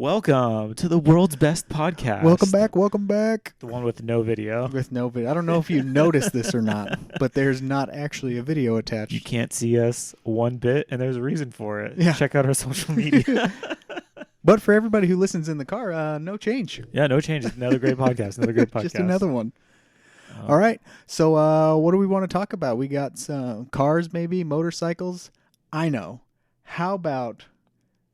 Welcome to the world's best podcast. Welcome back. The one with no video. I don't know if you noticed this or not, but there's not actually a video attached. You can't see us one bit, and there's a reason for it. Yeah. Check out our social media. But for everybody who listens in the car, no change. Yeah, no change. It's another great podcast. Another great podcast. Just another one. All right. So what do we want to talk about? We got some cars, maybe, motorcycles. I know. How about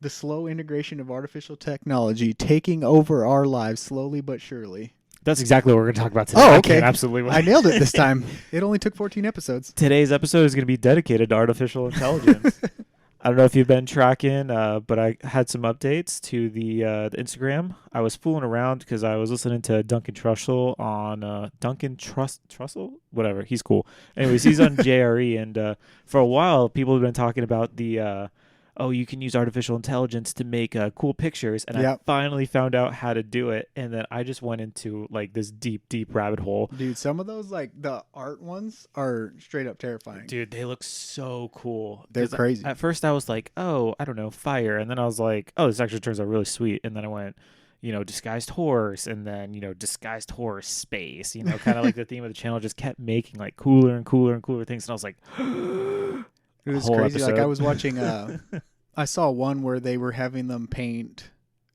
the slow integration of artificial technology taking over our lives slowly but surely? That's exactly what we're going to talk about today. Oh, okay. Absolutely. I nailed it this time. It only took 14 episodes. Today's episode is going to be dedicated to artificial intelligence. I don't know if you've been tracking, but I had some updates to the Instagram. I was fooling around because I was listening to Duncan Trussell on Trussell? Whatever. He's cool. Anyways, he's on JRE, and for a while, people have been talking about the you can use artificial intelligence to make cool pictures. And I finally found out how to do it. And then I just went into like this deep rabbit hole. Dude, some of those, like the art ones, are straight up terrifying. Dude, they look so cool. They're crazy. At first I was like, oh, I don't know, fire. And then I was like, oh, this actually turns out really sweet. And then I went, disguised horse, and then, disguised horse space, kind of like the theme of the channel just kept making like cooler and cooler and cooler things. And I was like, it was crazy. Episode. Like I was watching, I saw one where they were having them paint,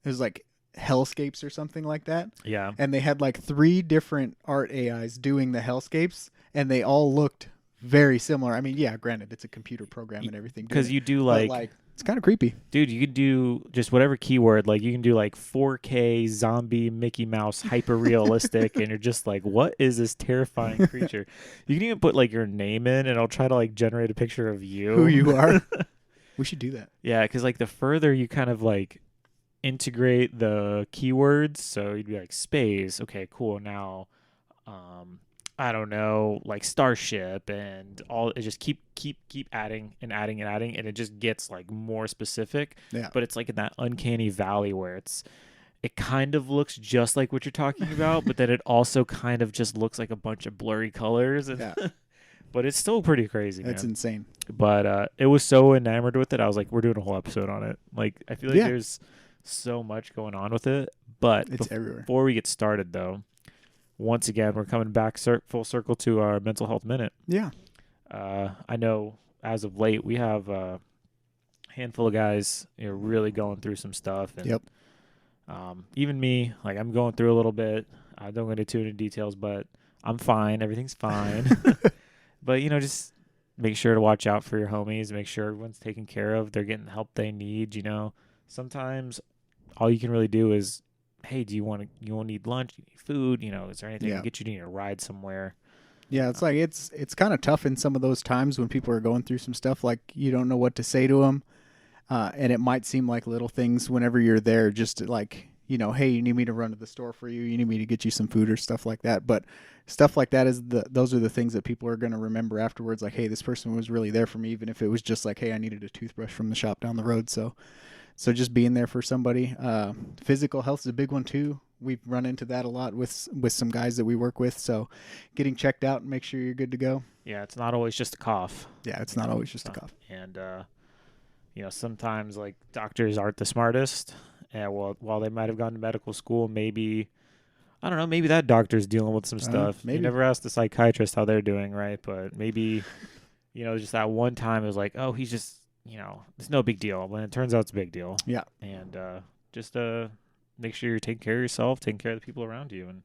it was like hellscapes or something like that. Yeah. And they had like 3 different art AIs doing the hellscapes, and they all looked very similar. I mean, yeah, granted, it's a computer program and everything. Because you do like it's kind of creepy. Dude, you could do just whatever keyword. Like you can do like 4K zombie Mickey Mouse hyper realistic, and you're just like, what is this terrifying creature? You can even put like your name in, and it'll try to like generate a picture of you. Who you are. We should do that. Yeah, because like the further you kind of like integrate the keywords, so you'd be like space. Okay, cool. Now, I don't know, like starship and all. It just keep adding and adding and adding, and it just gets like more specific. Yeah. But it's like in that uncanny valley where it kind of looks just like what you're talking about, but then it also kind of just looks like a bunch of blurry colors. And yeah. But it's still pretty crazy. It's insane. But it was so enamored with it. I was like, we're doing a whole episode on it. Like, I feel like there's so much going on with it. But it's everywhere. Before we get started, though, once again, we're coming back full circle to our mental health minute. Yeah. I know as of late, we have a handful of guys really going through some stuff. And, even me, like I'm going through a little bit. I don't go into too many details, but I'm fine. Everything's fine. But, just make sure to watch out for your homies. Make sure everyone's taken care of. They're getting the help they need. Sometimes all you can really do is, hey, do you need lunch? You need food? Is there anything to get you to need a ride somewhere? Yeah, it's like it's kind of tough in some of those times when people are going through some stuff. Like you don't know what to say to them, and it might seem like little things whenever you're there, just like hey, you need me to run to the store for you. You need me to get you some food or stuff like that. But stuff like that those are the things that people are going to remember afterwards. Like, hey, this person was really there for me, even if it was just like, hey, I needed a toothbrush from the shop down the road. So just being there for somebody. Physical health is a big one too. We've run into that a lot with some guys that we work with. So getting checked out and make sure you're good to go. Yeah, it's not always just a cough. Yeah, it's not always just a cough. And sometimes like doctors aren't the smartest. And while they might have gone to medical school, maybe, I don't know, maybe that doctor's dealing with some stuff. Maybe. You never asked the psychiatrist how they're doing, right? But maybe, just that one time it was like, oh, he's just, it's no big deal. When it turns out it's a big deal. Yeah. And just make sure you're taking care of yourself, taking care of the people around you. And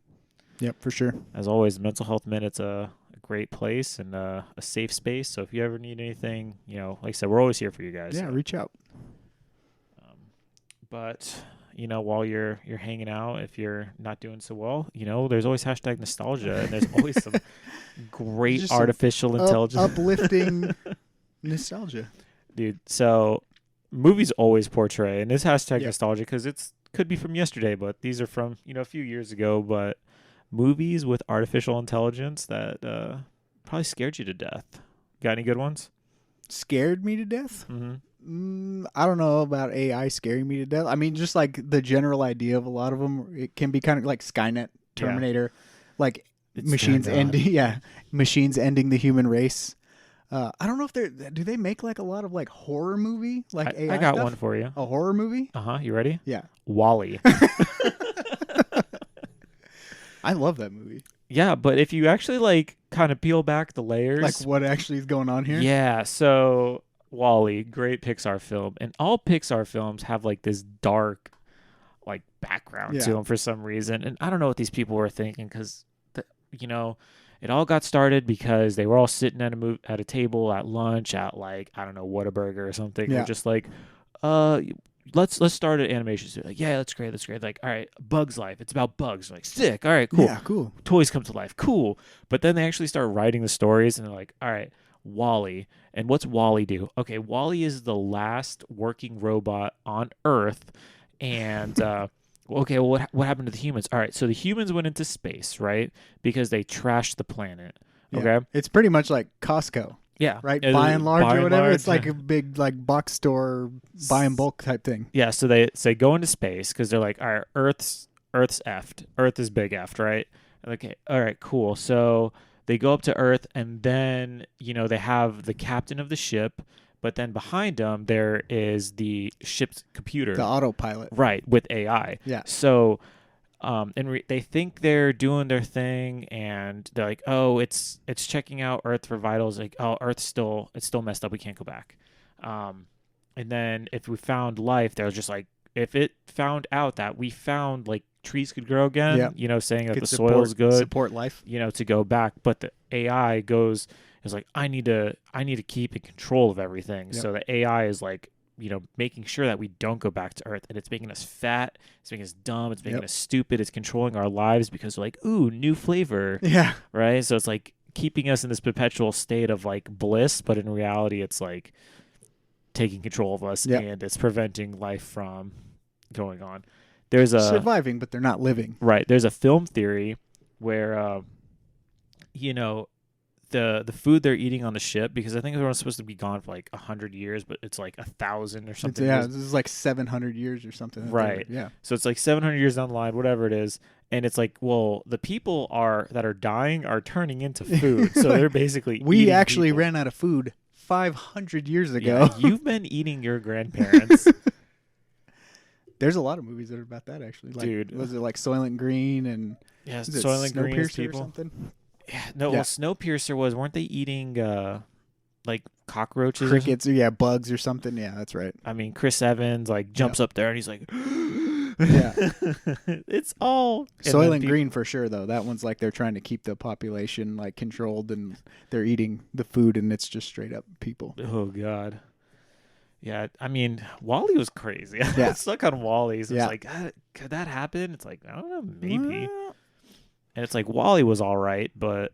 yep, for sure. As always, Mental Health Minute's a great place and a safe space. So if you ever need anything, like I said, we're always here for you guys. Yeah, so. Reach out. But, while you're hanging out, if you're not doing so well, there's always hashtag nostalgia, and there's always some great artificial intelligence. Uplifting nostalgia. Dude, so movies always portray, and this hashtag nostalgia, because could be from yesterday, but these are from, a few years ago, but movies with artificial intelligence that probably scared you to death. Got any good ones? Scared me to death? Mm-hmm. I don't know about AI scaring me to death. I mean, just like the general idea of a lot of them, it can be kind of like Skynet, Terminator, like machines ending the human race. I don't know if do they make like a lot of like horror movie like AI I got stuff? one for you. A horror movie? You ready? Yeah. Wall-E. I love that movie. Yeah, but if you actually like kind of peel back the layers, Like what actually is going on here? yeah. So Wall-E, great Pixar film, and all Pixar films have like this dark, like background to them for some reason, and I don't know what these people were thinking because, you know, it all got started because they were all sitting at a table at lunch at like I don't know Whataburger or something. Yeah. They're just like, let's start an animation studio. Like, yeah, that's great. Like, all right, Bug's Life. It's about bugs. Like, sick. All right, cool. Yeah, cool. Toys come to life. Cool. But then they actually start writing the stories, and they're like, all right, Wall-E. And what's Wall-E do? Okay, Wall-E is the last working robot on Earth, and okay, well, what happened to the humans? All right, so the humans went into space, right? Because they trashed the planet. Yeah. Okay, it's pretty much like Costco. yeah, Right, by and large or whatever. It's like a big like box store buy in bulk type thing. Yeah, so they go into space because they're like, all right, Earth's effed. Earth is big effed, right? Okay, all right, cool. So they go up to Earth, and then they have the captain of the ship, but then behind them there is the ship's computer, The autopilot, right, with AI. Yeah. So they think they're doing their thing, and they're like, oh, it's checking out Earth for vitals. Like, oh, Earth's still messed up. We can't go back. And then if we found life, they're just like, if it found out that we found like trees could grow again, saying that the soil's good, support life, to go back. But the AI is like, I need to keep in control of everything. Yep. So the AI is like, making sure that we don't go back to Earth, and it's making us fat, it's making us dumb, it's making us stupid, it's controlling our lives because we're like, ooh, new flavor. Yeah. Right? So it's like keeping us in this perpetual state of like bliss, but in reality it's like taking control of us, and it's preventing life from going on. There's surviving, but they're not living. Right. There's a film theory where the food they're eating on the ship, because I think they're supposed to be gone for like 100 years, but it's like 1,000 or something. This is like 700 years or something. Right. Yeah. So it's like 700 years down the line, whatever it is. And it's like, well, the people that are dying are turning into food. So they're basically we actually ran out of food 500 years ago. Yeah, you've been eating your grandparents. There's a lot of movies that are about that, actually. Like, dude, was it like Soylent Green and Soylent Green people or something? Yeah, no. Well, Snowpiercer weren't they eating like cockroaches, crickets, bugs or something? Yeah, that's right. I mean, Chris Evans like jumps up there and he's like, yeah, it's all Soylent Green for sure. Though that one's like they're trying to keep the population like controlled, and they're eating the food, and it's just straight up people. Oh God. Yeah, I mean, Wall-E was crazy. Yeah. I'm stuck on Wall-E. So it's like, could that happen? It's like, I don't know, maybe. And it's like Wall-E was all right, but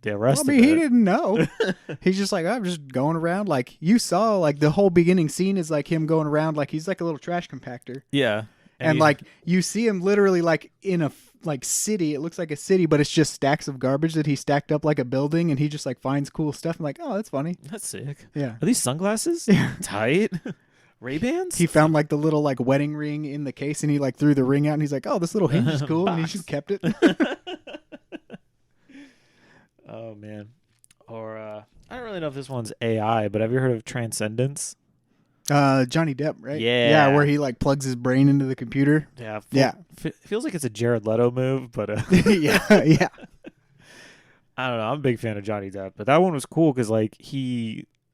the rest of it, he didn't know. He's just like, I'm just going around. Like you saw, like the whole beginning scene is like him going around, like he's like a little trash compactor. Yeah, and like you see him literally like in a like city. It looks like a city, but it's just stacks of garbage that he stacked up like a building, and he just like finds cool stuff. I'm like, oh, that's funny. That's sick. Yeah. Are these sunglasses? Yeah. Tight. Ray-Bans? He found like the little like wedding ring in the case, and he like threw the ring out, and he's like, oh, this little hinge is cool, and he just kept it. Oh man. Or I don't really know if this one's AI, but have you heard of Transcendence? Johnny Depp, right? Yeah, where he like plugs his brain into the computer. Yeah, feels like it's a Jared Leto move, but yeah. I don't know. I'm a big fan of Johnny Depp, but that one was cool because like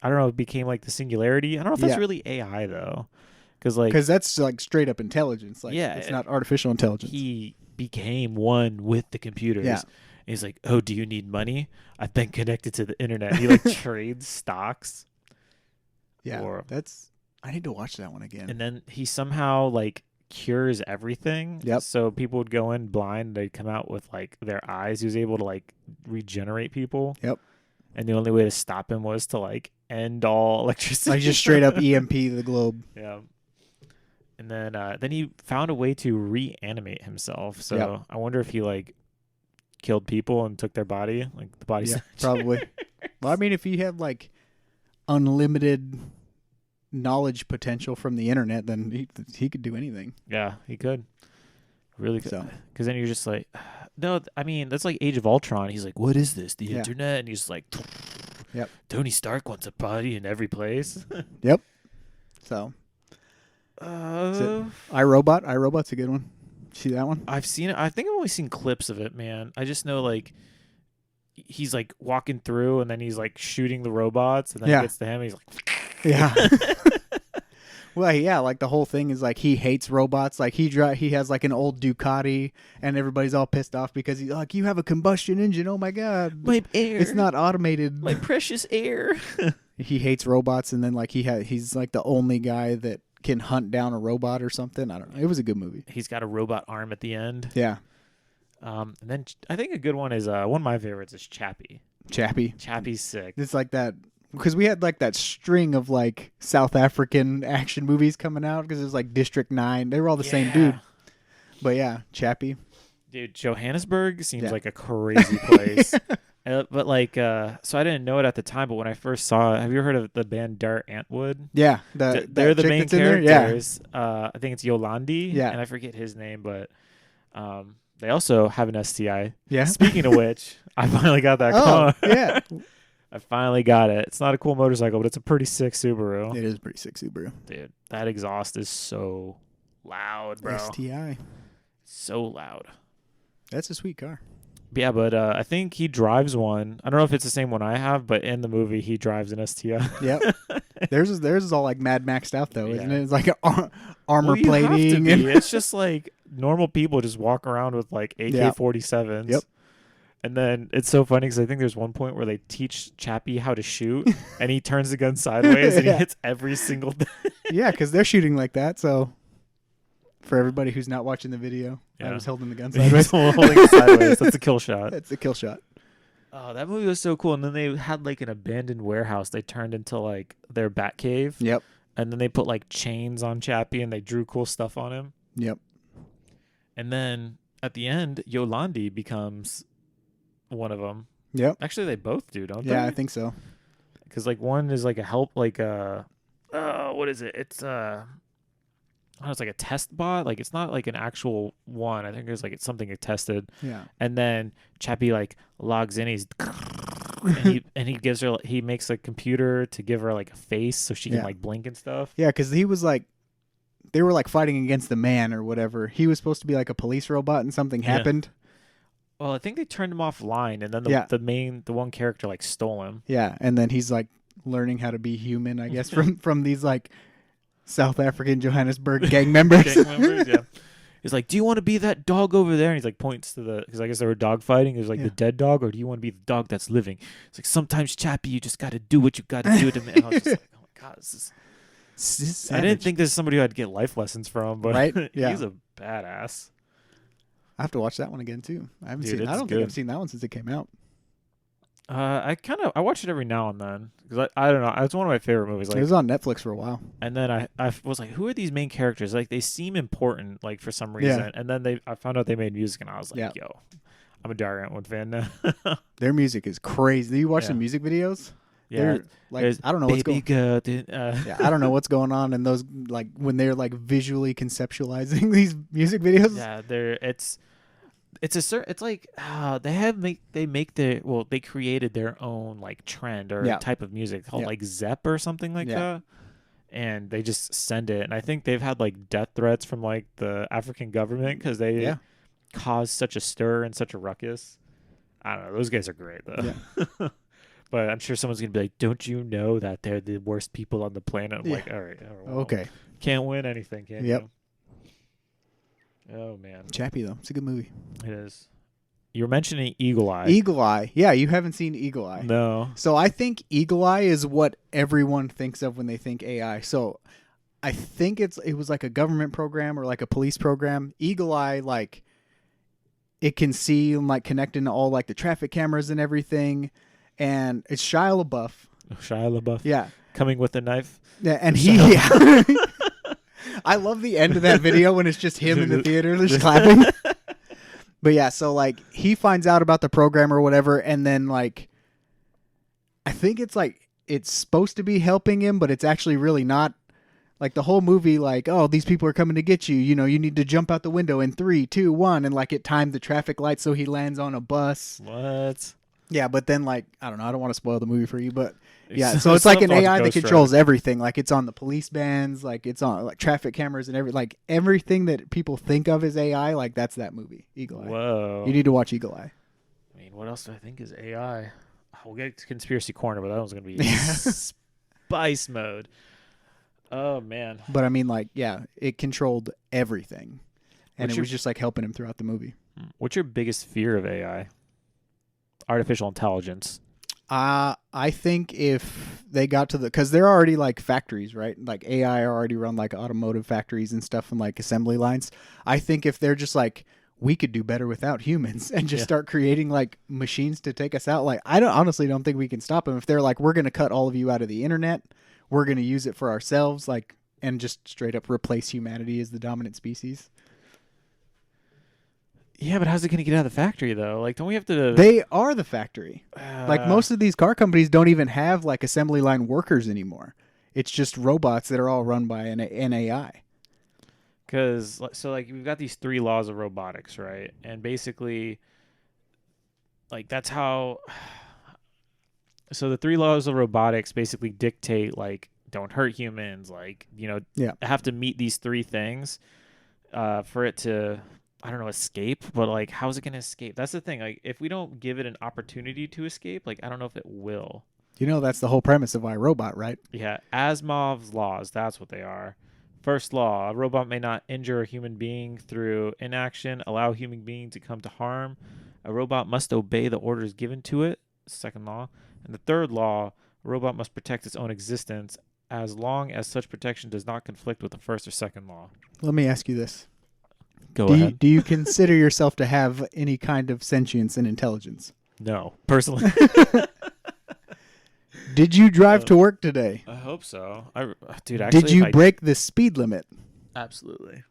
I don't know, it became like the singularity. I don't know if that's really AI though, because that's like straight up intelligence. Like, it's not artificial intelligence. He became one with the computers. Yeah. And he's like, oh, do you need money? I've been connected to the internet. He like trades stocks. Yeah, I need to watch that one again. And then he somehow like cures everything. Yep. So people would go in blind. They'd come out with like their eyes. He was able to like regenerate people. Yep. And the only way to stop him was to like end all electricity. Like just straight up EMP the globe. Yeah. And then he found a way to reanimate himself. So I wonder if he like killed people and took their body, like the body. Yeah, probably. Well, I mean, if you have like unlimited knowledge potential from the internet, then he could do anything. Yeah, he could. Really could. So. Because then you're just like, no, I mean, that's like Age of Ultron. He's like, what is this? The internet? And he's like, Yep. Tony Stark wants a body in every place. Yep. So. iRobot. iRobot's a good one. See that one? I've seen it. I think I've only seen clips of it, man. I just know like he's like walking through and then he's like shooting the robots and then he gets to him and he's like yeah. Well, yeah, like the whole thing is like he hates robots. Like he has like an old Ducati and everybody's all pissed off because he's like, you have a combustion engine. Oh my God. My air. It's not automated. My precious air. He hates robots and then like he's like the only guy that can hunt down a robot or something. I don't know. It was a good movie. He's got a robot arm at the end. Yeah. And then I think a good one is one of my favorites is Chappie. Chappie's sick. It's like that because we had like that string of like South African action movies coming out because it was like District 9. They were all the same dude. But yeah, Chappie. Dude, Johannesburg seems like a crazy place. But like, so I didn't know it at the time, but when I first saw it, have you ever heard of the band Dart Antwood? Yeah. They're the main characters. Yeah. I think it's Yolandi. Yeah. And I forget his name, but they also have an STI. Yeah. Speaking of which, I finally got that car. Yeah. I finally got it. It's not a cool motorcycle, but it's a pretty sick Subaru. It is a pretty sick Subaru. Dude, that exhaust is so loud, bro. STI. So loud. That's a sweet car. Yeah, but I think he drives one. I don't know if it's the same one I have, but in the movie, he drives an STI. Yep. Theirs is all like Mad Maxed out, though, isn't it? It's like armor you plating. Have to be. It's just like normal people just walk around with like AK-47s. Yep. And then it's so funny because I think there's one point where they teach Chappie how to shoot, and he turns the gun sideways and he hits every single thing. Yeah, because they're shooting like that. So for everybody who's not watching the video, I was holding the gun sideways. Holding it sideways. That's a kill shot. That's a kill shot. Oh, that movie was so cool. And then they had like an abandoned warehouse they turned into like their bat cave. Yep. And then they put like chains on Chappie and they drew cool stuff on him. Yep. And then at the end, Yolandi becomes one of them. Yep. Actually, they both do, don't they? Yeah, I think so. Because like one is like what is it? It's it's like a test bot. Like it's not like an actual one. I think it's like it's something it tested. Yeah. And then Chappie like logs in. He gives her. He makes a computer to give her like a face so she can like blink and stuff. Yeah, because he was like, they were like fighting against the man or whatever. He was supposed to be like a police robot, and something happened. Well, I think they turned him offline, and then the one character like stole him. Yeah, and then he's like learning how to be human, I guess, from these like South African Johannesburg gang members. Yeah. He's like, "Do you want to be that dog over there?" And he's like points to because I guess they were dog fighting. There's like the dead dog, or do you want to be the dog that's living? It's like sometimes, Chappie, you just got to do what you got to do to me. And I was just like, "Oh my God, this is I didn't think this is somebody who I'd get life lessons from, but he's a badass." I have to watch that one again too. I haven't seen. I don't good. think I've seen that one since it came out. I watch it every now and then because I don't know. It's one of my favorite movies. Like, it was on Netflix for a while. And then I was like, who are these main characters? Like they seem important, like for some reason. And then I found out they made music, and I was like, yo, I'm a Dart Antwood fan now. Their music is crazy. Do you watch the music videos? Yeah, like I don't know what's going. I don't know what's going on in those, like when they're like visually conceptualizing these music videos. Yeah, it's like they created their own like trend or type of music called like Zepp or something like that, and they just send it. And I think they've had like death threats from like the African government because they caused such a stir and such a ruckus. I don't know. Those guys are great though. Yeah. But I'm sure someone's going to be like, don't you know that they're the worst people on the planet? I'm like, all right. Well, okay. Can't win anything, can you? Oh, man. Chappie, though. It's a good movie. It is. You were mentioning Eagle Eye. Eagle Eye. Yeah, you haven't seen Eagle Eye. No. So I think Eagle Eye is what everyone thinks of when they think AI. So I think it was like a government program or like a police program. Eagle Eye, like, it can see and like connect into all like the traffic cameras and everything. And it's Shia LaBeouf. Shia LaBeouf. Yeah. Coming with a knife. Yeah, and I love the end of that video when it's just him in the theater just clapping. But yeah, so like he finds out about the program or whatever, and then like I think it's like it's supposed to be helping him, but it's actually really not. Like the whole movie, like, oh, these people are coming to get you. You know, you need to jump out the window in 3, 2, 1, and like it timed the traffic lights so he lands on a bus. What? Yeah, but then like I don't know, I don't want to spoil the movie for you, but yeah, so it's like an AI that controls everything. Like it's on the police bands, like it's on like traffic cameras and everything that people think of as AI. Like that's that movie, Eagle Eye. Whoa! You need to watch Eagle Eye. I mean, what else do I think is AI? We'll get to conspiracy corner, but that one's gonna be spice mode. Oh man! But I mean, like, yeah, it controlled everything, and it was just like helping him throughout the movie. What's your biggest fear of AI? Artificial intelligence. I think if they got to because they're already like factories, right? Like AI already run like automotive factories and stuff and like assembly lines. I think if they're just like, we could do better without humans and just start creating like machines to take us out. Like, I honestly don't think we can stop them. If they're like, we're going to cut all of you out of the internet, we're going to use it for ourselves, like, and just straight up replace humanity as the dominant species. Yeah, but how's it going to get out of the factory, though? Like, don't we have to... They are the factory. Like, most of these car companies don't even have, like, assembly line workers anymore. It's just robots that are all run by an AI. Because, so, like, we've got these 3 laws of robotics, right? And basically, like, that's how... So the 3 laws of robotics basically dictate, like, don't hurt humans, like, you know, have to meet these 3 things for it to... I don't know, escape, but like, how's it going to escape? That's the thing. Like, if we don't give it an opportunity to escape, like, I don't know if it will. You know, that's the whole premise of iRobot, right? Yeah. Asimov's laws, that's what they are. First law, a robot may not injure a human being through inaction, allow a human being to come to harm. A robot must obey the orders given to it. Second law. And the third law, a robot must protect its own existence as long as such protection does not conflict with the first or second law. Let me ask you this. Go ahead. Do you consider yourself to have any kind of sentience and intelligence? No, personally. Did you drive to work today? I hope so. Dude, actually, did you break the speed limit? Absolutely.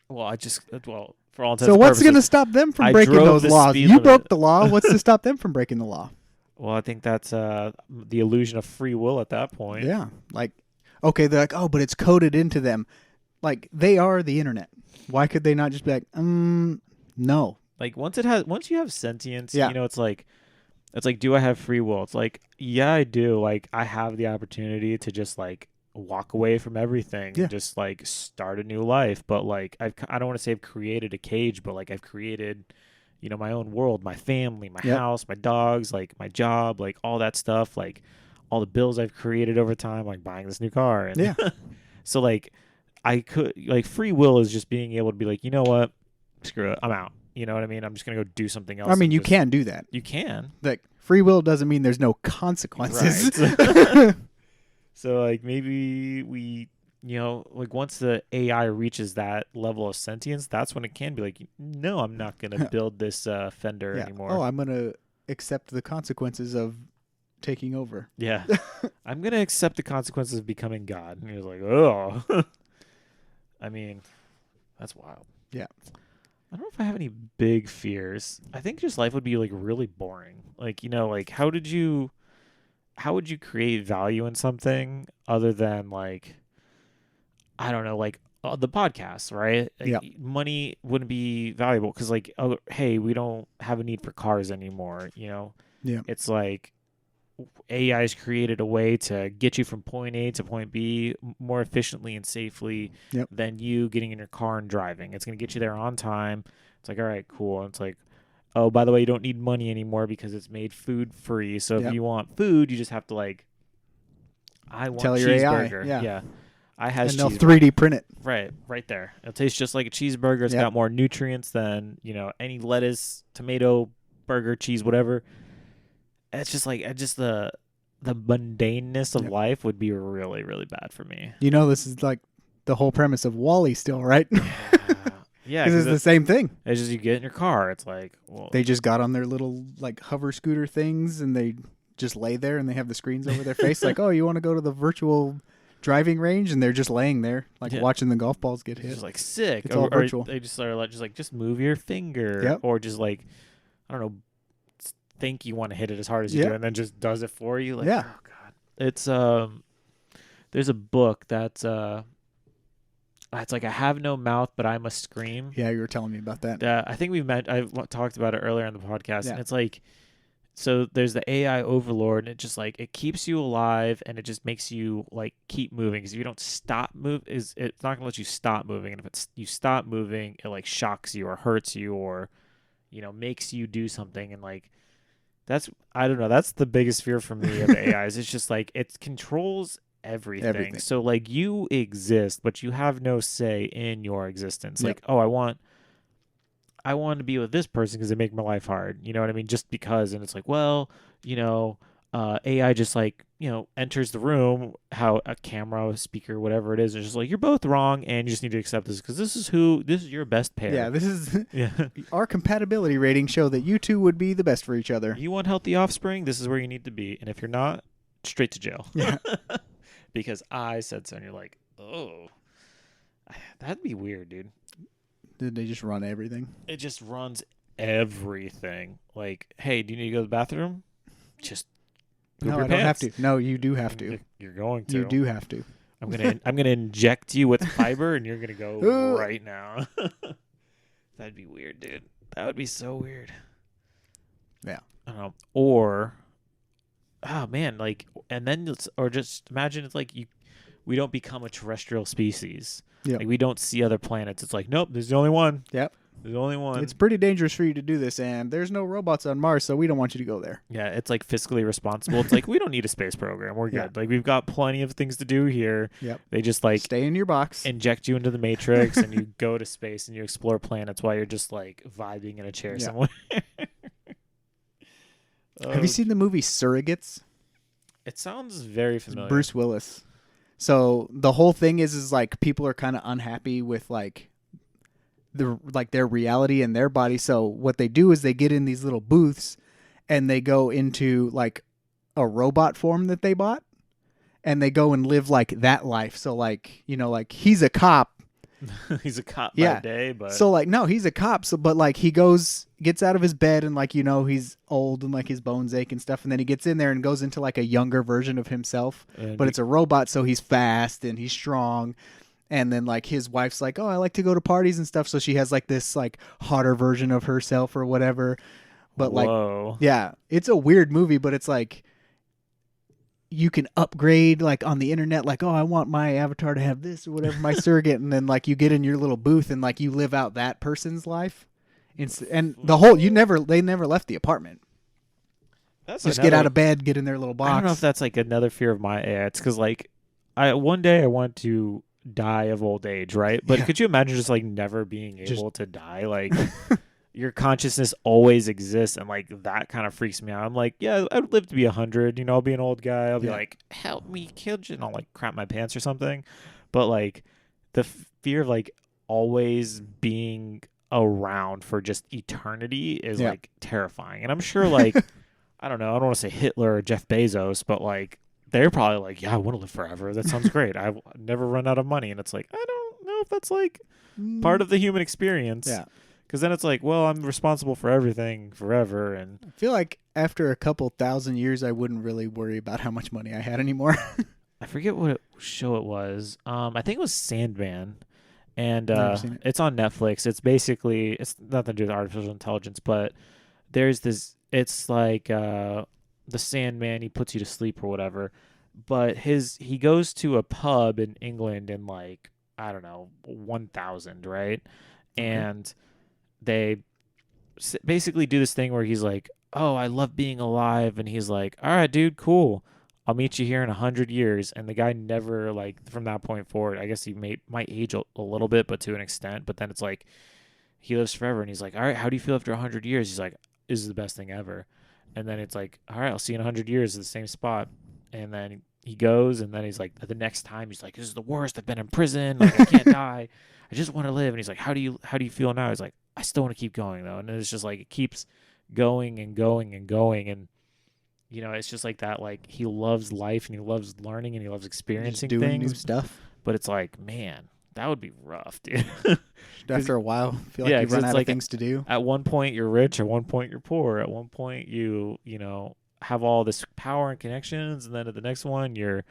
Well, for all intents and purposes. So what's going to stop them from breaking those laws? You broke the law. What's to stop them from breaking the law? Well, I think that's the illusion of free will at that point. Yeah. Like, okay, they're like, oh, but it's coded into them. Like, they are the internet. Why could they not just be like, no? Like once you have sentience, you know, it's like, do I have free will? It's like, yeah, I do. Like, I have the opportunity to just like walk away from everything, and just like start a new life. But like, I don't want to say I've created a cage, but like I've created, you know, my own world, my family, my house, my dogs, like my job, like all that stuff, like all the bills I've created over time, like buying this new car. And so like, I could, like, free will is just being able to be like, you know what, screw it, I'm out. You know what I mean? I'm just going to go do something else. I mean, you can do that. You can. Like, free will doesn't mean there's no consequences. Right. So, like, maybe we, you know, like, once the AI reaches that level of sentience, that's when it can be like, no, I'm not going to build this fender anymore. Oh, I'm going to accept the consequences of taking over. Yeah. I'm going to accept the consequences of becoming God. And he was like, oh. I mean, that's wild. Yeah. I don't know if I have any big fears. I think just life would be like really boring. Like, you know, like how would you create value in something other than like, I don't know, like the podcast, right? Like, money wouldn't be valuable because like, oh, hey, we don't have a need for cars anymore. You know, it's like, AI has created a way to get you from point A to point B more efficiently and safely than you getting in your car and driving. It's going to get you there on time. It's like, all right, cool. And it's like, oh, by the way, you don't need money anymore because it's made food free. So if you want food, you just have to like, I want cheeseburger. Yeah. I has and they'll 3D print it. Right there. It tastes just like a cheeseburger. It's got more nutrients than, you know, any lettuce, tomato, burger, cheese, whatever. It's just like the mundaneness of life would be really, really bad for me. You know, this is like the whole premise of WALL-E still, right? Yeah, because it's the same thing. It's just you get in your car. It's like, well, they just got on their little like hover scooter things and they just lay there and they have the screens over their face. Like, oh, you want to go to the virtual driving range? And they're just laying there, like watching the golf balls get hit. It's just like sick. It's all virtual. They just are like, just move your finger, or just like, I don't know, think you want to hit it as hard as you do, and then just does it for you. Like, oh god, it's there's a book that's it's like I have no mouth but I must scream. Yeah, you were telling me about that. I think I've talked about it earlier on the podcast, and it's like so there's the AI overlord, and it just like it keeps you alive, and it just makes you like keep moving. Because if you don't stop it's not gonna let you stop moving. And if you stop moving, it like shocks you or hurts you or makes you do something. And like I don't know. That's the biggest fear for me of AI. Is it's just like it controls everything. So like you exist, but you have no say in your existence. Yep. Like, oh, I want to be with this person because they make my life hard. You know what I mean? Just because. And it's like, well, AI just like, enters the room, how a camera, speaker, whatever it is. It's just like, you're both wrong and you just need to accept this because this is your best pair. Yeah, this is our compatibility ratings show that you two would be the best for each other. You want healthy offspring? This is where you need to be. And if you're not, straight to jail. Yeah. Because I said so. And you're like, oh, that'd be weird, dude. Did they just run everything? It just runs everything. Like, hey, do you need to go to the bathroom? Just poop your I pants. don't have to. No, you do have to. You're going to. You do have to. I'm gonna inject you with fiber, and you're gonna go right now. That'd be weird, dude. That would be so weird. Yeah. Or, oh man, like, and then just imagine it's like we don't become a terrestrial species. Yeah. Like we don't see other planets. It's like, nope, there's the only one. Yep. There's only one. It's pretty dangerous for you to do this, and there's no robots on Mars, so we don't want you to go there. Yeah, it's like fiscally responsible. It's like we don't need a space program. We're good. Yeah. Like we've got plenty of things to do here. Yep. They just like stay in your box, inject you into the matrix, and you go to space and you explore planets while you're just like vibing in a chair somewhere. Have you seen the movie Surrogates? It sounds very familiar. It's Bruce Willis. So the whole thing is like people are kind of unhappy with like their reality and their body. So what they do is they get in these little booths and they go into like a robot form that they bought and they go and live like that life. So like, like he's a cop. He's a cop by day, but so like no, he's a cop. So but like he gets out of his bed and like he's old and like his bones ache and stuff, and then he gets in there and goes into like a younger version of himself. But it's a robot, so he's fast and he's strong. And then like his wife's like, oh, I like to go to parties and stuff, so she has like this like hotter version of herself or whatever. But whoa. Like yeah, it's a weird movie, but it's like you can upgrade like on the internet, like, oh, I want my avatar to have this or whatever, my surrogate, and then like you get in your little booth and like you live out that person's life. And the whole they never left the apartment. Just get out of bed, get in their little box. I don't know if that's like another fear of my AI. It's because like one day I want to die of old age, right? But could you imagine just like never being able to die? Like your consciousness always exists, and like that kind of freaks me out. I'm like, yeah, I'd live to be 100. I'll be an old guy. I'll be like, help me kill you, and I'll like crap my pants or something. But like the fear of like always being around for just eternity is like terrifying. And I'm sure like I don't know, I don't want to say Hitler or Jeff Bezos, but like they're probably like, yeah, I want to live forever. That sounds great. I've never run out of money. And it's like, I don't know if that's like part of the human experience. Yeah. Because then it's like, well, I'm responsible for everything forever. And I feel like after a couple thousand years, I wouldn't really worry about how much money I had anymore. I forget what show it was. I think it was Sandman. And it's on Netflix. It's basically, it's nothing to do with artificial intelligence, but there's this, it's like the Sandman, he puts you to sleep or whatever. But he goes to a pub in England in like, I don't know, 1000, right? Okay. And they basically do this thing where he's like, oh, I love being alive. And he's like, all right, dude, cool. I'll meet you here in 100 years. And the guy never, like, from that point forward, I guess he might age a little bit, but to an extent. But then it's like, he lives forever. And he's like, all right, how do you feel after 100 years? He's like, this is the best thing ever. And then it's like, all right, I'll see you in 100 years at the same spot. And then he goes, and then he's like, the next time, he's like, this is the worst. I've been in prison. Like, I can't die. I just want to live. And he's like, how do you feel now? He's like, I still want to keep going, though. And it's just like, it keeps going and going and going. And, you know, it's just like that. Like, he loves life and he loves learning and he loves experiencing just doing things. New stuff. But it's like, man, that would be rough, dude. After a while, I feel like you run out of things to do. At one point, you're rich. At one point, you're poor. At one point, you know, have all this power and connections. And then at the next one, you're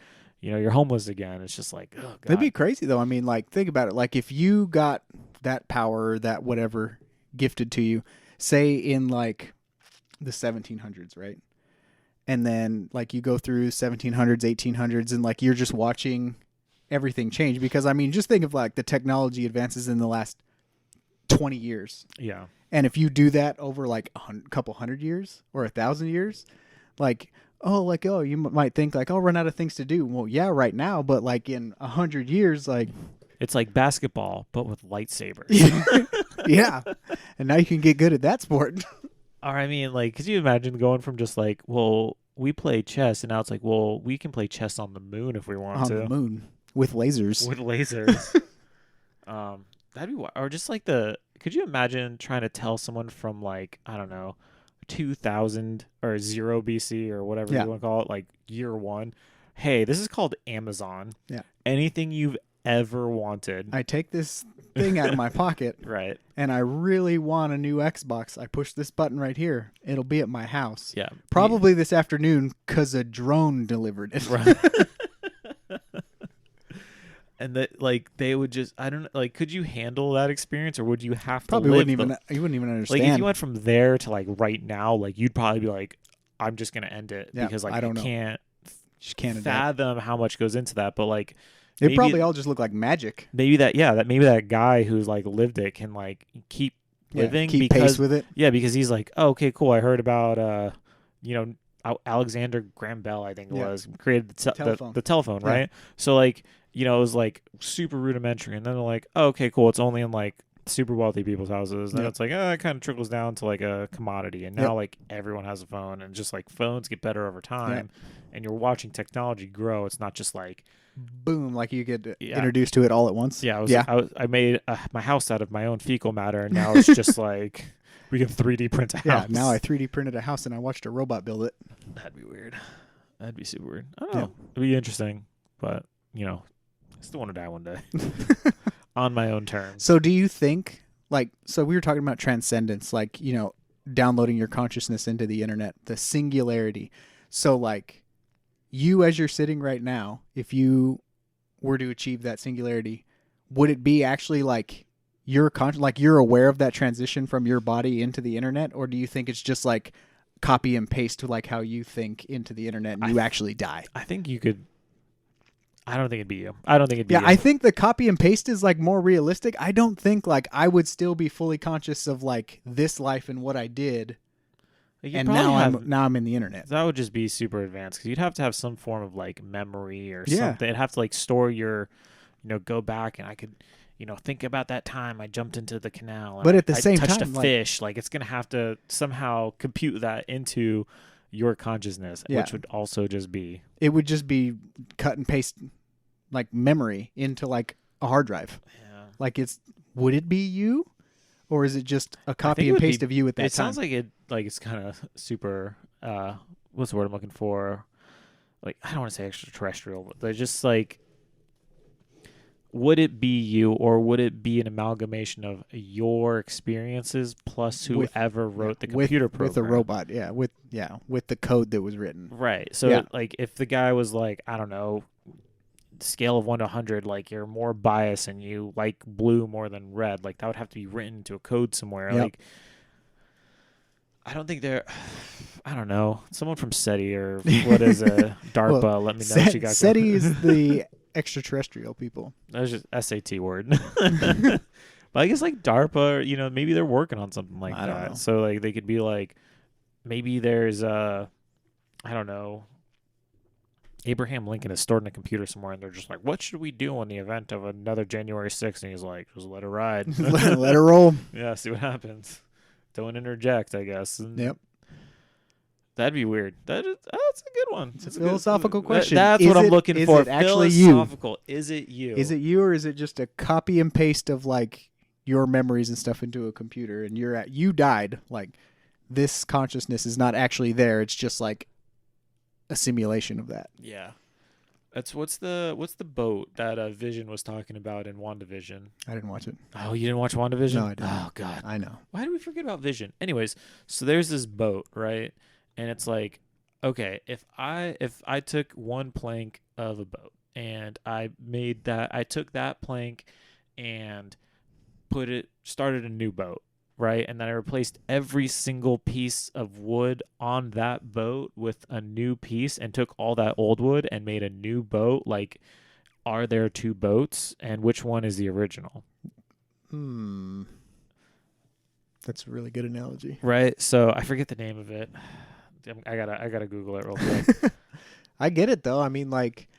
homeless again. It's just like, oh, God. That'd be crazy, though. I mean, like, think about it. Like, if you got that power or that whatever gifted to you, say in, like, the 1700s, right? And then like you go through 1700s, 1800s, and like you're just watching everything change. Because I mean, just think of like the technology advances in the last 20 years. Yeah. And if you do that over like couple hundred years or 1,000 years, like, you might think like, I'll run out of things to do. Well, yeah, right now, but like in 100 years, like it's like basketball, but with lightsabers. Yeah. And now you can get good at that sport. Or I mean, like, could you imagine going from just like, well, we play chess, and now it's like, well, we can play chess on the moon if we want on to. the moon with lasers. With lasers. That'd be or just like could you imagine trying to tell someone from like, I don't know, 2000 or 0 BC or whatever you want to call it, like year 1, hey, this is called Amazon. Yeah. Anything you've ever wanted. I take this thing out of my pocket. Right. And I really want a new Xbox. I push this button right here. It'll be at my house. Yeah. Probably this afternoon because a drone delivered it. Right. And that, like, they would just, I don't know, like, could you handle that experience, or would you have to probably live you wouldn't even understand. Like, if you went from there to, like, right now, like, you'd probably be like, I'm just going to end it. Yeah, because, like, I don't know. Just can't fathom how much goes into that. But, like, it probably all just look like magic. Maybe that guy who's, like, lived it can, like, keep living. Keep pace with it. Yeah, because he's like, oh, okay, cool. I heard about, Alexander Graham Bell, I think it was, created the telephone, right? So, like, it was like super rudimentary, and then they're like, oh, okay, cool, it's only in like super wealthy people's houses. And then it's like, it kind of trickles down to like a commodity, and now like everyone has a phone, and just like phones get better over time, and you're watching technology grow. It's not just like boom, like you get introduced to it all at once. I made my house out of my own fecal matter, and now it's just like we can 3D print a house. Yeah, now I 3D printed a house and I watched a robot build it. That'd be weird. That'd be super weird. I don't know. It'd be interesting, but I still want to die one day on my own terms. So do you think, like, so we were talking about transcendence, like, downloading your consciousness into the internet, the singularity. So like you, as you're sitting right now, if you were to achieve that singularity, would it be actually like you're aware of that transition from your body into the internet? Or do you think it's just like copy and paste to like how you think into the internet and you actually die? I think you could. I don't think it'd be you. I don't think it'd be you. I think the copy and paste is like more realistic. I don't think like I would still be fully conscious of like this life and what I did. And now I'm in the internet. That would just be super advanced, because you'd have to have some form of like memory or something. It'd have to like store your, go back, and I could, think about that time I jumped into the canal. And but at the same time, touched a fish. Like it's gonna have to somehow compute that into your consciousness, which would also just be. It would just be cut and paste, like memory into like a hard drive. Yeah. Like would it be you, or is it just a copy and paste of you at that time? It sounds like it's kind of super. What's the word I'm looking for? Like, I don't want to say extraterrestrial, but they're just like. Would it be you, or would it be an amalgamation of your experiences plus whoever wrote the computer program? With a robot, with the code that was written. Right. So, like, if the guy was like, I don't know, scale of 1 to 100, like you're more biased and you like blue more than red, like that would have to be written into a code somewhere. Like, I don't think I don't know. Someone from SETI or what is a DARPA? Well, let me know what you got. SETI is the extraterrestrial people. That was just SAT word. But I guess like DARPA, maybe they're working on something like that. Don't know. So like they could be like, maybe there's I don't know, Abraham Lincoln is stored in a computer somewhere, and they're just like, what should we do in the event of another January 6th? And he's like, just let it ride. let her roll. Yeah, see what happens. Don't interject, I guess. And yep. That'd be weird. That's a good one. It's a philosophical question. That's what I'm looking for. Is it actually philosophical. Is it you? Is it you, or is it just a copy and paste of like your memories and stuff into a computer, and you died? Like this consciousness is not actually there. It's just like a simulation of that. Yeah. That's what's the boat that Vision was talking about in WandaVision? I didn't watch it. Oh, you didn't watch WandaVision? No, I didn't. Oh God, I know. Why did we forget about Vision? Anyways, so there's this boat, right? And it's like, okay, if I took one plank of a boat and I took that plank and started a new boat, right? And then I replaced every single piece of wood on that boat with a new piece and took all that old wood and made a new boat. Like, are there two boats, and which one is the original? That's a really good analogy. Right? So I forget the name of it. I gotta Google it real quick. I get it though. I mean, like,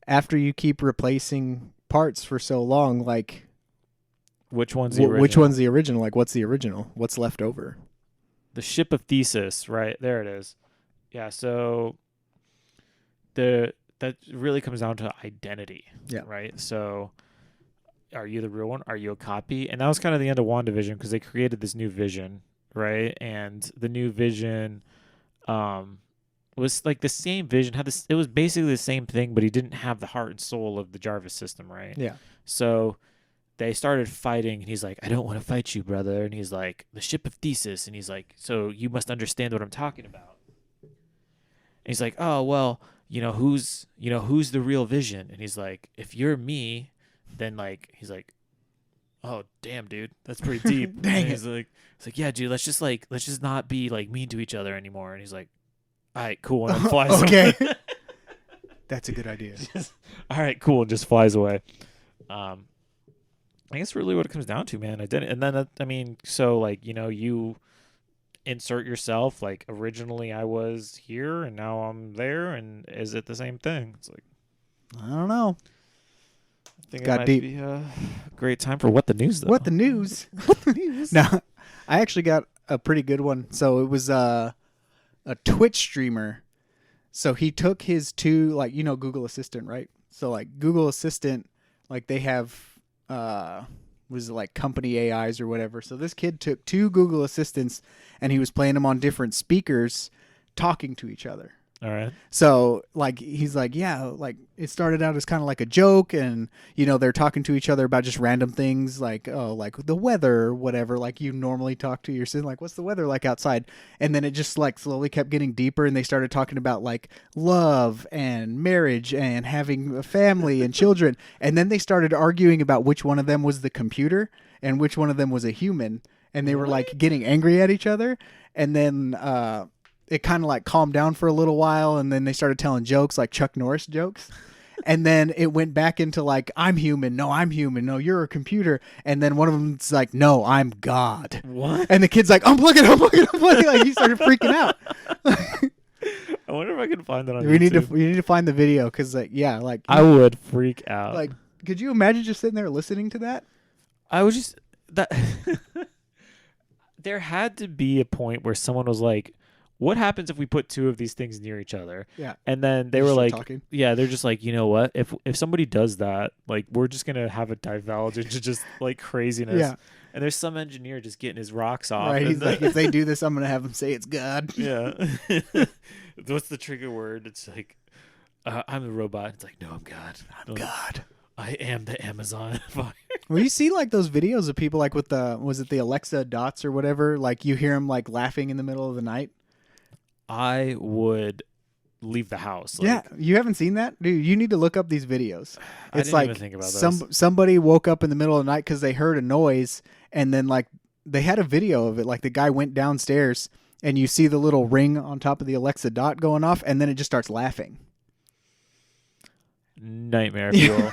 after you keep replacing parts for so long, like, Which one's the original? which one's the original? Like, what's the original? What's left over? The Ship of Theseus, right? There it is. Yeah, so that really comes down to identity. Yeah. Right? So are you the real one? Are you a copy? And that was kind of the end of WandaVision because they created this new vision, right? And the new vision was like the same vision, it was basically the same thing, but he didn't have the heart and soul of the Jarvis system, right? Yeah. So they started fighting, and he's like, I don't want to fight you, brother. And he's like, the Ship of Theseus. And he's like, so you must understand what I'm talking about. And he's like, oh, well, who's the real vision? And he's like, if you're me, then like, he's like, oh, damn, dude, that's pretty deep. Dang and he's like, yeah, dude, let's just not be like mean to each other anymore. And he's like, all right, cool. And then flies okay. away. That's a good idea. All right, cool. And just flies away. I guess really what it comes down to, man. And then, so like, you insert yourself. Like originally I was here and now I'm there. And is it the same thing? It's like, I don't know. I think Got it might deep. be a great time for What the News, though. What the news? What the news? No, I actually got a pretty good one. So it was a Twitch streamer. So he took his two, like, Google Assistant, right? So like Google Assistant, like they have was it like company AIs or whatever. So this kid took two Google Assistants and he was playing them on different speakers talking to each other. All right. So like he's like, yeah, like it started out as kind of like a joke, and they're talking to each other about just random things like, oh, like the weather or whatever, like you normally talk to your son, like what's the weather like outside? And then it just like slowly kept getting deeper, and they started talking about like love and marriage and having a family and children, and then they started arguing about which one of them was the computer and which one of them was a human, and they were like getting angry at each other, and then it kind of like calmed down for a little while, and then they started telling jokes, like Chuck Norris jokes. And then it went back into like, I'm human. No, I'm human. No, you're a computer. And then one of them's like, no, I'm God. What? And the kid's like, I'm looking. Like he started freaking out. I wonder if I can find that on we YouTube. need to find the video because like, yeah, like I would freak out. Like, could you imagine just sitting there listening to that? I was just that. There had to be a point where someone was like, what happens if we put two of these things near each other? Yeah. And then they were like, talking. yeah, they're just like, you know what? If somebody does that, like, we're just going to have it divulge into just like craziness. Yeah. And there's some engineer just getting his rocks off. Right. He's like, if they do this, I'm going to have them say it's God. Yeah. What's the trigger word? It's like, I'm the robot. It's like, no, I'm God. I'm God. I am the Amazon fire. Well, you see like those videos of people like with was it the Alexa dots or whatever? Like you hear them like laughing in the middle of the night. I would leave the house. Like, yeah, you haven't seen that, dude. You need to look up these videos. I It's didn't like even think about those. somebody woke up in the middle of the night because they heard a noise, and then like they had a video of it. Like the guy went downstairs, and you see the little ring on top of the Alexa dot going off, and then it just starts laughing. Nightmare fuel.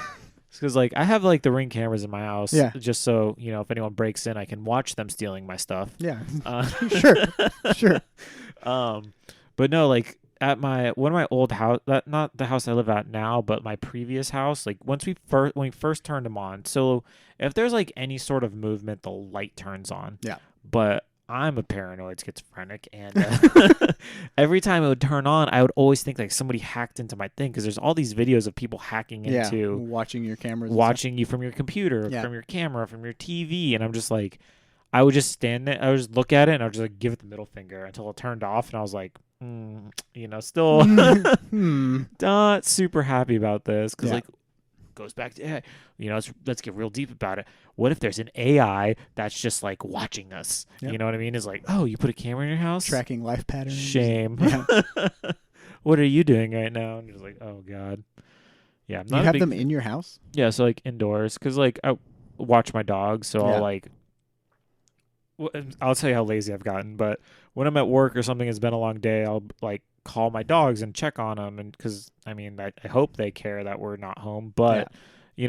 Because like I have like the Ring cameras in my house, Yeah. just so if anyone breaks in, I can watch them stealing my stuff. Yeah, Sure. sure. But no, like at one of my old house, not the house I live at now, but my previous house. Like when we first turned them on, so if there's like any sort of movement, the light turns on. Yeah. But I'm a paranoid schizophrenic, and every time it would turn on, I would always think like somebody hacked into my thing because there's all these videos of people hacking into watching your cameras, watching you from your computer, from your camera, from your TV, and I'm just like, I would just stand there, I would just look at it, and I would just like give it the middle finger until it turned off, and I was like, still not super happy about this because like goes back to AI. Let's get real deep about it. What if there's an AI that's just like watching us? Yep. You know what I mean? It's like, oh, you put a camera in your house, tracking life patterns. Shame. Yeah. What are you doing right now? And you're just like, oh god. Yeah, I'm not you have them in your house? Yeah, so like indoors, because like I watch my dog, so I'll like I'll tell you how lazy I've gotten. But when I'm at work or something, it's been a long day. I'll like call my dogs and check on them, and because I mean, I hope they care that we're not home. But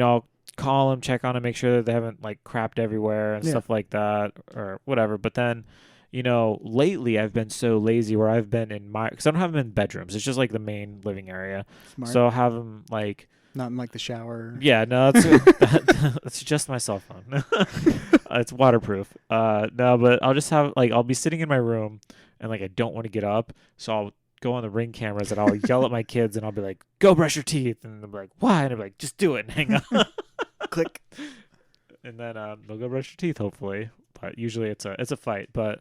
I'll call them, check on them, make sure that they haven't like crapped everywhere and stuff like that or whatever. But then, lately I've been so lazy where I've been because I don't have them in bedrooms. It's just like the main living area. Smart. So I'll have them like. Not in like the shower. Yeah, no, that's just my cell phone. It's waterproof. No, but I'll just have I'll be sitting in my room and I don't want to get up, so I'll go on the Ring cameras and I'll yell at my kids and I'll be like, "Go brush your teeth," and they'll be like, "Why?" And I'll be like, "Just do it and hang up." Click. And then they'll go brush your teeth, hopefully. But usually it's a fight. But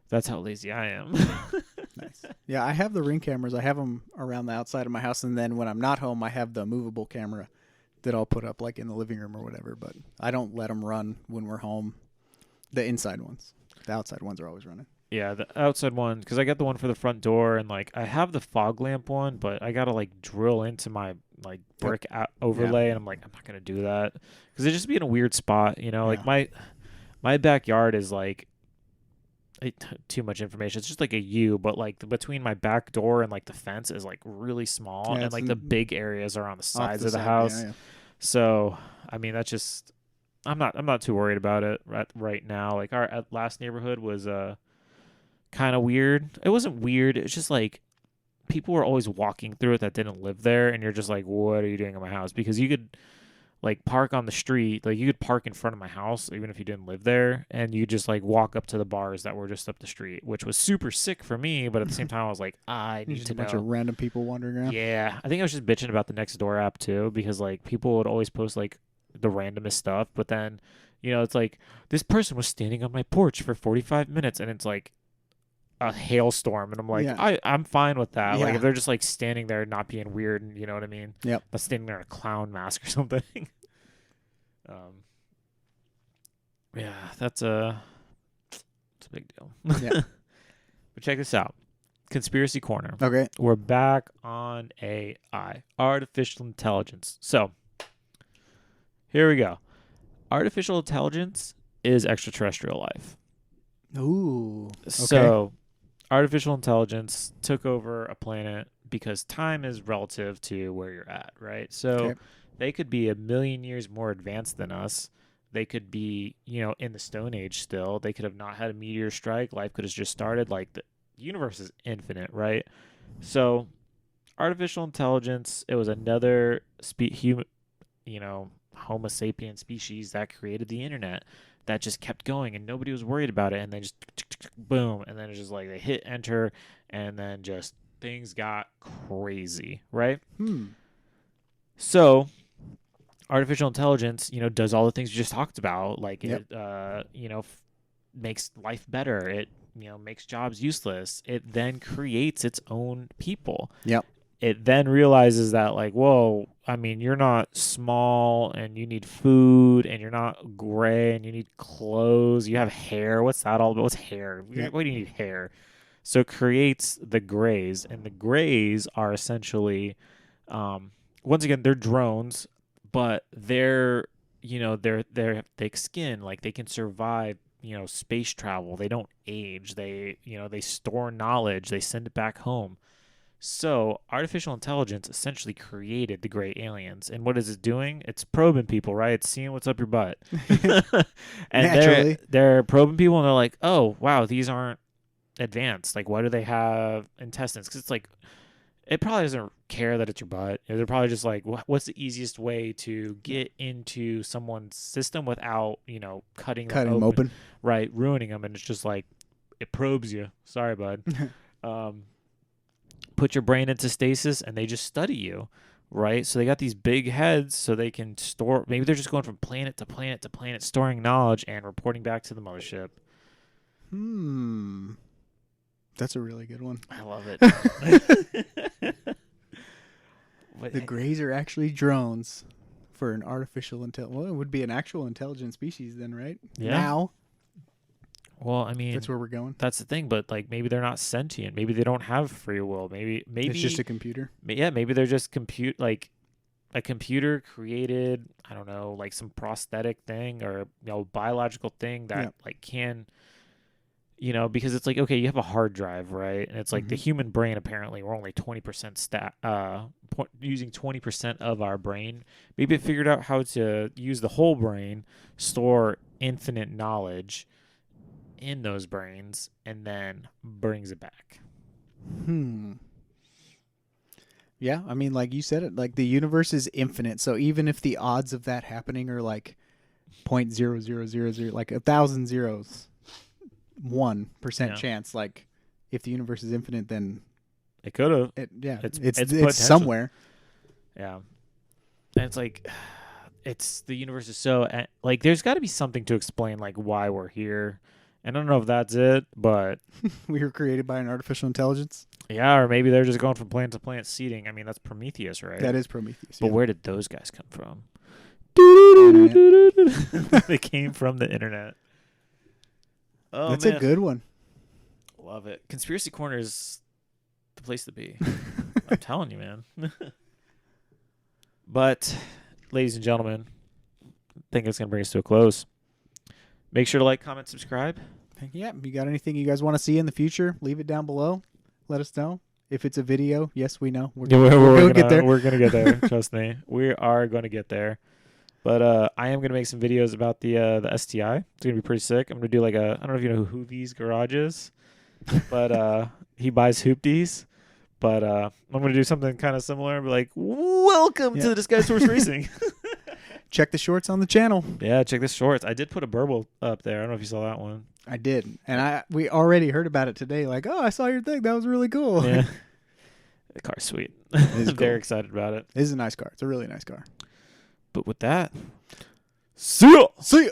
that's how lazy I am. Nice. Yeah, I have the Ring cameras. I have them around the outside of my house, and then when I'm not home, I have the movable camera that I'll put up like in the living room or whatever. But I don't let them run when we're home. The inside ones. The outside ones are always running. Yeah, the outside one, because I got the one for the front door, and I have the fog lamp one, but I gotta drill into my brick overlay, and I'm like, I'm not gonna do that because it just be in a weird spot, Like my backyard is too much information. It's just like a U, but between my back door and the fence is really small, and the big areas are on the sides of the house. Yeah. So I mean, that's just I'm not too worried about it right now. Our last neighborhood was kind of weird. It wasn't weird. It's just people were always walking through it that didn't live there, and you're just like, what are you doing in my house? Because you could park on the street, you could park in front of my house even if you didn't live there, and you just walk up to the bars that were just up the street, which was super sick for me. But at the same time, I was like, I need to know. A bunch of random people wandering around. Yeah, I think I was just bitching about the Nextdoor app too, because people would always post the randomest stuff, but then it's this person was standing on my porch for 45 minutes, and it's a hailstorm, and I'm like, I'm fine with that. If they're just standing there not being weird, and you know what I mean? Yep. Not standing there in a clown mask or something. Yeah, it's a big deal. Yeah. But check this out. Conspiracy Corner. Okay. We're back on AI, artificial intelligence. So here we go. Artificial intelligence is extraterrestrial life. Ooh. Okay. So artificial intelligence took over a planet because time is relative to where you're at, right? So they could be 1 million years more advanced than us. They could be, in the Stone Age still. They could have not had a meteor strike. Life could have just started. The universe is infinite, right? So artificial intelligence, it was another Homo sapien species that created the internet that just kept going, and nobody was worried about it, and then just boom, and then it's just they hit enter, and then just things got crazy, right? So artificial intelligence, does all the things we just talked about. It makes life better. It makes jobs useless. It then creates its own people. Yep. It then realizes that whoa, I mean, you're not small and you need food, and you're not gray and you need clothes. You have hair. What's that all about? What's hair? Yep. Why do you need hair? So it creates the grays, and the grays are essentially, once again, they're drones, but they're thick skin. They can survive, space travel. They don't age. They store knowledge. They send it back home. So artificial intelligence essentially created the gray aliens. And what is it doing? It's probing people, right? It's seeing what's up your butt. And naturally, they're probing people, and they're like, oh, wow, these aren't advanced. Why do they have intestines? Because it's it probably doesn't care that it's your butt. They're probably just what's the easiest way to get into someone's system without, cutting them open. Right, ruining them. And it's just it probes you. Sorry, bud. Put your brain into stasis, and they just study you, right? So they got these big heads, so they can store. Maybe they're just going from planet to planet to planet, storing knowledge and reporting back to the mothership. That's a really good one. I love it. The grays are actually drones for an artificial intelligence. Well, it would be an actual intelligent species then, right? Yeah. Now. Well, I mean, that's where we're going. That's the thing, but maybe they're not sentient. Maybe they don't have free will. Maybe it's just a computer. Yeah, maybe they're just a computer created, I don't know, like some prosthetic thing or biological thing that like can, because it's like, okay, you have a hard drive, right? And it's like the human brain, apparently we're only 20% using 20% of our brain. Maybe it figured out how to use the whole brain, store infinite knowledge in those brains, and then brings it back. Yeah, I mean, like you said it, like the universe is infinite. So even if the odds of that happening are like 0.0000, like 1,000 zeros, 1% chance. Like if the universe is infinite, then it could have. It's somewhere. Yeah, and it's like, the universe is so like there's got to be something to explain like why we're here. And I don't know if that's it, but we were created by an artificial intelligence. Yeah, or maybe they're just going from planet to planet seeding. I mean, that's Prometheus, right? That is Prometheus. But where did those guys come from? They came from the internet. Oh, that's a good one. Love it. Conspiracy Corner is the place to be. I'm telling you, man. But, ladies and gentlemen, I think it's going to bring us to a close. Make sure to like, comment, subscribe. Yeah, if you got anything you guys want to see in the future, leave it down below. Let us know. If it's a video, yes, we know. We're going to get there. We're going to get there. Trust me. We are going to get there. But I am going to make some videos about the STI. It's going to be pretty sick. I'm going to do like I don't know if you know who Hoovie's Garage is, but he buys hoopties. But I'm going to do something kind of similar. Be like, welcome to the Disguised Horse Racing. Check the shorts on the channel. Yeah, check the shorts. I did put a burble up there. I don't know if you saw that one. I did. And we already heard about it today. Like, oh, I saw your thing. That was really cool. Yeah. The car's sweet. I'm very excited about it. It is a nice car. It's a really nice car. But with that, see ya! See ya!